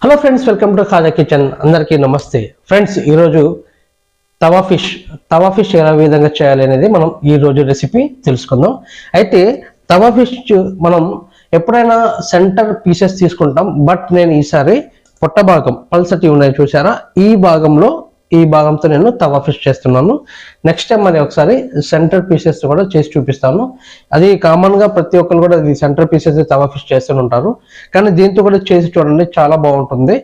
Hello friends, welcome to Khaja kitchen. అందరికీ నమస్తే friends. ఈరోజు తవా ఫిష్ ఎలా విధంగా చేయాలి అనేది మనం ఈ రోజు రెసిపీ తెలుసుకుందాం. అయితే తవా ఫిష్ మనం ఎప్పుడైనా సెంటర్ పీసెస్ తీసుకుంటాం, బట్ నేను ఈసారి పొట్ట భాగం పల్సటి ఉన్నాయి చూసారా, ఈ భాగంతో నేను తవా ఫిష్ చేస్తున్నాను. నెక్స్ట్ టైం మరి ఒకసారి సెంటర్ పీసెస్ కూడా చేసి చూపిస్తాను. అది కామన్ గా ప్రతి ఒక్కరు కూడా ఈ సెంటర్ పీసెస్ తవా ఫిష్ చేస్తుంటారు, కానీ దీంతో కూడా చేసి చూడండి, చాలా బాగుంటుంది.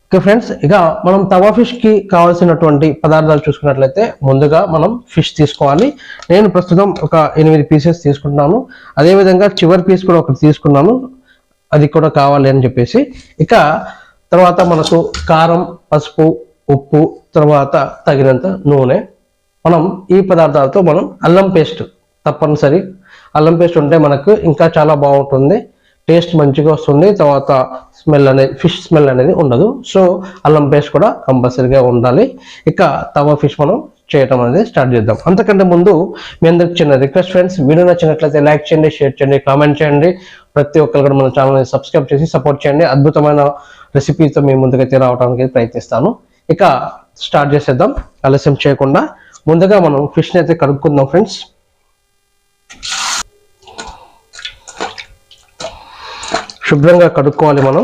ఓకే ఫ్రెండ్స్, ఇక మనం తవా ఫిష్ కి కావాల్సినటువంటి పదార్థాలు చూసుకున్నట్లయితే ముందుగా మనం ఫిష్ తీసుకోవాలి. నేను ప్రస్తుతం ఒక 8 పీసెస్ తీసుకుంటున్నాను. అదేవిధంగా చివరి పీస్ కూడా ఒకటి తీసుకున్నాను, అది కూడా కావాలి అని చెప్పేసి. ఇక తర్వాత మనకు కారం, పసుపు, ఉప్పు, తర్వాత తగినంత నూనె. మనం ఈ పదార్థాలతో మనం అల్లం పేస్ట్ తప్పనిసరి. అల్లం పేస్ట్ ఉంటే మనకు ఇంకా చాలా బాగుంటుంది, టేస్ట్ మంచిగా వస్తుంది. తర్వాత ఫిష్ స్మెల్ అనేది ఉండదు. సో అల్లం పేస్ట్ కూడా కంపల్సరీగా ఉండాలి. ఇక తవా ఫిష్ మనం చేయటం అనేది స్టార్ట్ చేద్దాం. అంతకంటే ముందు మీ అందరికి చిన్న రిక్వెస్ట్ ఫ్రెండ్స్, వీడియో నచ్చినట్లయితే లైక్ చేయండి, షేర్ చేయండి, కామెంట్ చేయండి. ప్రతి ఒక్కరు కూడా మన ఛానల్ని సబ్స్క్రైబ్ చేసి సపోర్ట్ చేయండి. అద్భుతమైన రెసిపీతో మీ ముందుకైతే రావడానికి ప్రయత్నిస్తాను. ఇక స్టార్ట్ చేసేద్దాం ఆలస్యం చేయకుండా. ముందుగా మనం ఫిష్ని అయితే కడుక్కుందాం ఫ్రెండ్స్. శుభ్రంగా కడుక్కోవాలి మనం.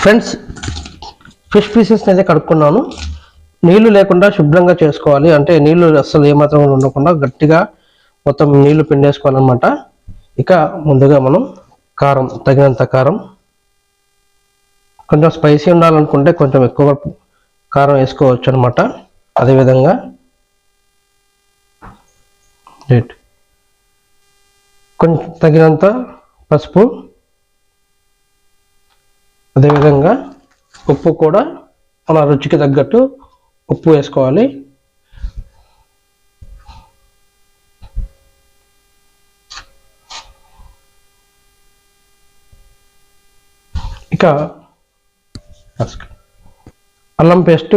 ఫ్రెండ్స్, ఫిష్ పీసెస్ అయితే కడుక్కున్నాను. నీళ్లు లేకుండా శుభ్రంగా చేసుకోవాలి, అంటే నీళ్లు అస్సలు ఏమాత్రం ఉండకుండా గట్టిగా మొత్తం నీళ్లు పిండేసుకోవాలన్నమాట. ఇక ముందుగా మనం కారం, తగినంత కారం. కొంచెం స్పైసీ ఉండాలనుకుంటే కొంచెం ఎక్కువ కారం వేసుకోవచ్చు అనమాట. అదేవిధంగా కొంచెం తగినంత పసుపు, అదేవిధంగా ఉప్పు కూడా మన రుచికి తగ్గట్టు ఉప్పు వేసుకోవాలి. ఇక అల్లం పేస్ట్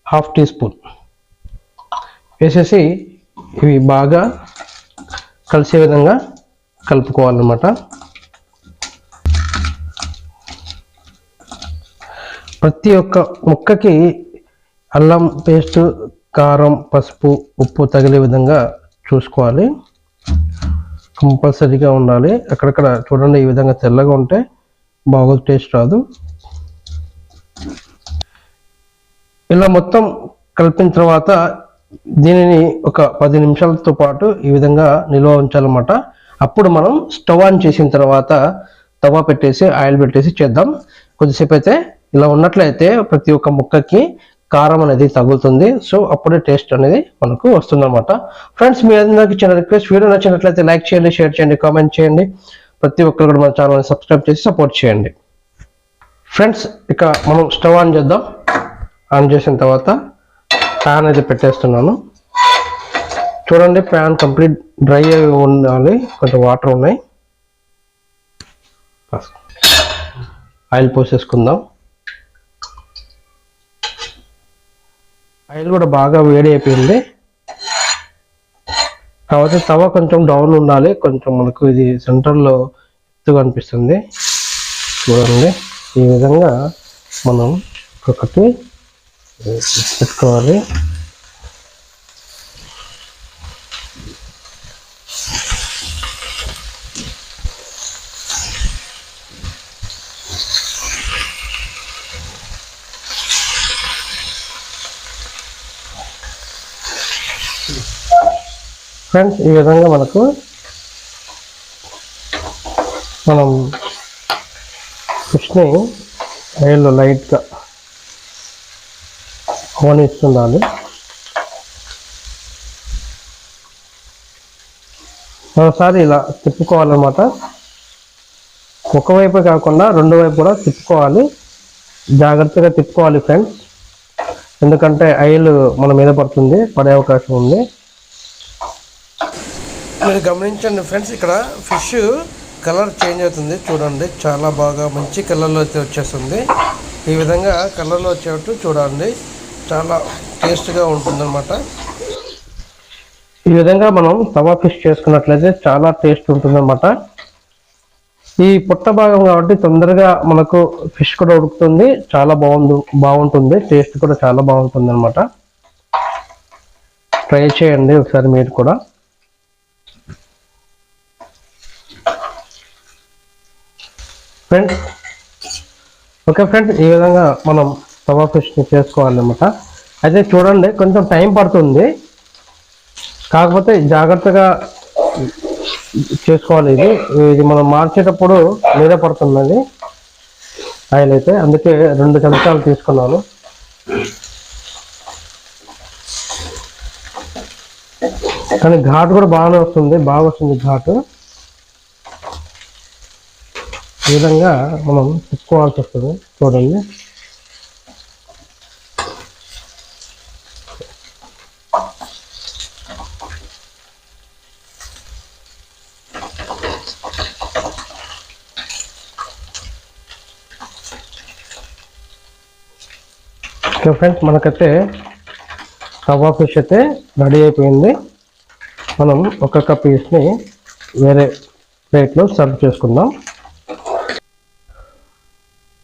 1/2 టీ స్పూన్ వేసేసి ఇవి బాగా కలిసే విధంగా కలుపుకోవాలన్నమాట. ప్రతి ఒక్క ముక్కకి అల్లం పేస్ట్, కారం, పసుపు, ఉప్పు తగిలే విధంగా చూసుకోవాలి. కంపల్సరీగా ఉండాలి. అక్కడక్కడ చూడండి, ఈ విధంగా తెల్లగా ఉంటే బాగోదు, టేస్ట్ రాదు. ఇలా మొత్తం కలిపిన తర్వాత దీనిని ఒక 10 నిమిషాలతో పాటు ఈ విధంగా నిల్వ ఉంచాలన్నమాట. అప్పుడు మనం స్టవ్ ఆన్ చేసిన తర్వాత తవా పెట్టేసి ఆయిల్ పెట్టేసి చేద్దాం. కొద్దిసేపు అయితే ఇలా ఉన్నట్లయితే ప్రతి ఒక్క ముక్కకి కారం అనేది తగులుతుంది. సో అప్పుడే టేస్ట్ అనేది మనకు వస్తుందన్నమాట. ఫ్రెండ్స్, మీ అందరికీ చిన్న రిక్వెస్ట్, వీడియో నచ్చినట్లయితే లైక్ చేయండి, షేర్ చేయండి, కామెంట్ చేయండి. ప్రతి ఒక్కరు కూడా మన ఛానల్ని సబ్స్క్రైబ్ చేసి సపోర్ట్ చేయండి. ఫ్రెండ్స్, ఇక మనం స్టవ్ ఆన్ చేద్దాం. ఆన్ చేసిన తర్వాత ప్యాన్ అయితే పెట్టేస్తున్నాను. చూడండి, ప్యాన్ కంప్లీట్ డ్రై అయి ఉండాలి, కొంచెం వాటర్ ఉన్నాయి. ఆయిల్ పోసేసుకుందాం. ఆయిల్ కూడా బాగా వేడి అయిపోయింది. కాబట్టి తవ కొంచెం డౌన్ ఉండాలి, కొంచెం మనకు ఇది సెంటర్లో ఎత్తుగా అనిపిస్తుంది. చూడండి, ఈ విధంగా మనం ఒక్కొక్కటి పెట్టుకోవాలి. ఫ్రెండ్స్, ఈ విధంగా మనం ఫిష్ని ఆయిల్లో లైట్గా అవనిస్తుండాలి. ఒకసారి ఇలా తిప్పుకోవాలన్నమాట. ఒకవైపు కాకుండా రెండు వైపు కూడా తిప్పుకోవాలి. జాగ్రత్తగా తిప్పుకోవాలి ఫ్రెండ్స్, ఎందుకంటే ఆయిల్ మన మీద పడే అవకాశం ఉంది. మీరు గమనించండి ఫ్రెండ్స్, ఇక్కడ ఫిష్ కలర్ చేంజ్ అవుతుంది. చూడండి, చాలా బాగా మంచి కలర్లో అయితే వచ్చేస్తుంది. ఈ విధంగా కలర్లో వచ్చేటట్టు చూడండి, చాలా టేస్ట్గా ఉంటుందన్నమాట. ఈ విధంగా మనం తవా ఫిష్ చేసుకున్నట్లయితే చాలా టేస్ట్ ఉంటుందన్నమాట. ఈ పుట్ట భాగం కాబట్టి తొందరగా మనకు ఫిష్ కూడా ఉడుకుతుంది, చాలా బాగుంటుంది, టేస్ట్ కూడా చాలా బాగుంటుంది అనమాట. ట్రై చేయండి ఒకసారి మీరు కూడా. ఫ్రెండ్స్ ఓకే ఫ్రెండ్స్, ఈ విధంగా మనం తవా ఫిష్ని చేసుకోవాలన్నమాట. అయితే చూడండి కొంచెం టైం పడుతుంది, కాకపోతే జాగ్రత్తగా చేసుకోవాలి. ఇది మనం మార్చేటప్పుడు మీద పడుతున్నది ఆయిల్ అయితే, అందుకే 2 చెంచాలు తీసుకున్నాను. కానీ ఘాటు కూడా బాగా వస్తుంది ఘాటు. ఈ విధంగా మనం తిప్పుకోవాల్సి వస్తుంది చూడండి. ఓకే ఫ్రెండ్స్, మనకైతే తవా ఫిష్ అయితే రెడీ అయిపోయింది. మనం ఒక్కొక్క పీస్ని వేరే ప్లేట్లో సర్వ్ చేసుకుందాం.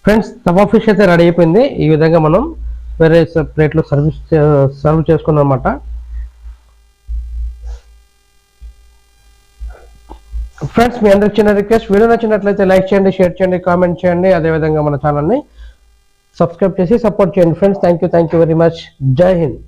ఫ్రెండ్స్ తవా ఫిష్ అయితే రెడీ అయిపోయింది. ఈ విధంగా మనం వేరే ప్లేట్లో సర్వ్ చేసుకున్నాం అన్నమాట. ఫ్రెండ్స్ మీ అందరికి చిన్న రిక్వెస్ట్, వీడియో నచ్చినట్లయితే లైక్ చేయండి, షేర్ చేయండి, కామెంట్ చేయండి, అదేవిధంగా మన ఛానల్ని సబ్స్క్రైబ్ చేసి సపోర్ట్ చేయండి friends. Thank you very much. జై హింద్.